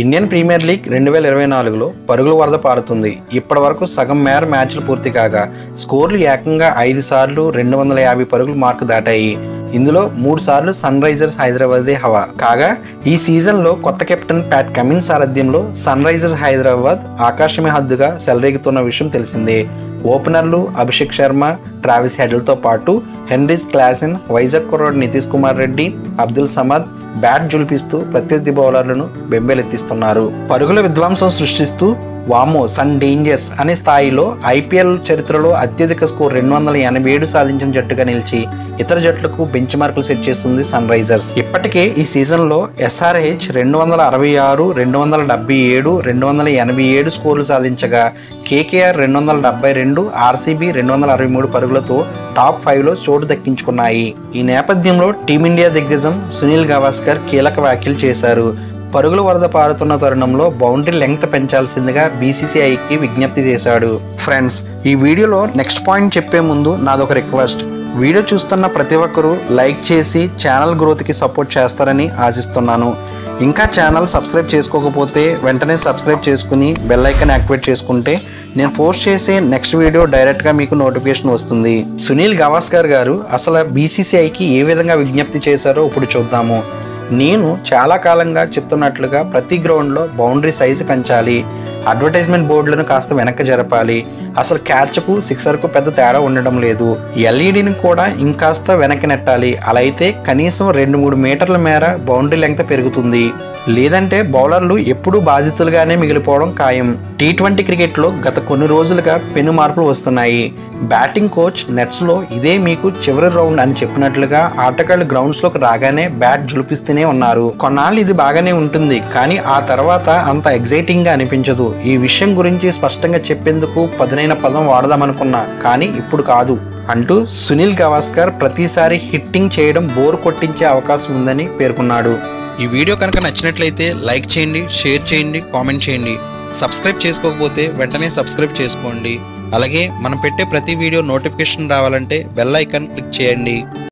Indian premier league 2024లో పరుగుల వరద పారుతుంది. ఇప్పటి వరకు సగం మేర మ్యాచ్లు పూర్తి కాగా స్కోర్లు ఏకంగా 5 సార్లు 250 పరుగుల మార్కు దాటాయి. ఇందులో 3 సార్లు సన్ రైజర్స్ హైదరాబాదే హవా కాగా ఈ సీజన్లో కొత్త కెప్టెన్ ప్యాట్ కమిన్స్ సారథ్యంలో సన్ రైజర్స్ హైదరాబాద్ ఆకాశమే హద్దుగా సెలరేగుతున్న విషయం తెలిసిందే. ఓపెనర్లు అభిషేక్ శర్మ, ట్రావిస్ హెడల్తో పాటు హెన్రీస్ క్లాసెన్, వైజాగ్ కుర్రాడు నితీష్ కుమార్ రెడ్డి, అబ్దుల్ సమద్ బ్యాట్ జులిపిస్తూ ప్రత్యర్థి బౌలర్లను బెంబేలెత్తిస్తున్నారు. పరుగుల విధ్వంసం సృష్టిస్తూ వామో సన్ డేంజర్స్ అనే స్థాయిలో ఐపీఎల్ చరిత్రలో అత్యధిక స్కోర్ 287 సాధించిన జట్టుగా నిలిచి ఇతర జట్లకు బెంచ్ మార్కులు సెట్ చేస్తుంది సన్ రైజర్స్. ఇప్పటికే ఈ సీజన్లో SRH 266, 277, 287 స్కోర్లు సాధించగా KKR 272, RCB 263 పరుగులతో టాప్ 5లో చోటు దక్కించుకున్నాయి. ఈ నేపథ్యంలో టీమిండియా దిగ్గజం సునీల్ గవాస్కర్ కీలక వ్యాఖ్యలు చేశారు. పరుగుల వరద పారుతున్న తరుణంలో బౌండరీ లెంగ్త్ పెంచాల్సిందిగా BCCIకి విజ్ఞప్తి చేశాడు. ఫ్రెండ్స్, ఈ వీడియోలో నెక్స్ట్ పాయింట్ చెప్పే ముందు నాదొక రిక్వెస్ట్. వీడియో చూస్తున్న ప్రతి ఒక్కరూ లైక్ చేసి ఛానల్ గ్రోత్కి సపోర్ట్ చేస్తారని ఆశిస్తున్నాను. ఇంకా ఛానల్ సబ్స్క్రైబ్ చేసుకోకపోతే వెంటనే సబ్స్క్రైబ్ చేసుకుని బెల్ ఐకాన్ యాక్టివేట్ చేసుకుంటే నేను పోస్ట్ చేసే నెక్స్ట్ వీడియో డైరెక్ట్గా మీకు నోటిఫికేషన్ వస్తుంది. సునీల్ గవాస్కర్ గారు అసలు BCCIకి ఏ విధంగా విజ్ఞప్తి చేశారో ఇప్పుడు చూద్దాము. నేను చాలా కాలంగా చెప్తున్నట్లుగా ప్రతి గ్రౌండ్లో బౌండరీ సైజు పెంచాలి, అడ్వర్టైజ్మెంట్ బోర్డులను కాస్త వెనక్కి జరపాలి. అసలు క్యాచ్కు సిక్సర్కు పెద్ద తేడా ఉండడం లేదు. LEDని కూడా ఇంకాస్త వెనక్కి నెట్టాలి. అలా అయితే కనీసం 2-3 మీటర్ల మేర బౌండరీ లెంగ్త్ పెరుగుతుంది. లేదంటే బౌలర్లు ఎప్పుడూ బాధితులుగానే మిగిలిపోవడం ఖాయం. T20 క్రికెట్లో గత కొన్ని రోజులుగా పెను మార్పులు వస్తున్నాయి. బ్యాటింగ్ కోచ్ నెట్స్లో ఇదే మీకు చివరి రౌండ్ అని చెప్పినట్లుగా ఆటగాళ్లు గ్రౌండ్స్లోకి రాగానే బ్యాట్ జులిపిస్తూనే ఉన్నారు. కొన్నాళ్ళు ఇది బాగానే ఉంటుంది, కానీ ఆ తర్వాత అంత ఎగ్జైటింగ్గా అనిపించదు. ఈ విషయం గురించి స్పష్టంగా చెప్పేందుకు పదునైన పదం వాడదామనుకున్నా, కానీ ఇప్పుడు కాదు అంటూ సునీల్ గవాస్కర్ ప్రతిసారి హిట్టింగ్ చేయడం బోర్ కొట్టించే అవకాశం ఉందని పేర్కొన్నాడు. ఈ వీడియో కనుక నచ్చినట్లయితే లైక్ చేయండి, షేర్ చేయండి, కామెంట్ చేయండి. సబ్స్క్రైబ్ చేసుకోకపోతే వెంటనే సబ్స్క్రైబ్ చేసుకోండి. అలాగే మనం పెట్టే ప్రతి వీడియో నోటిఫికేషన్ రావాలంటే బెల్ ఐకాన్ క్లిక్ చేయండి.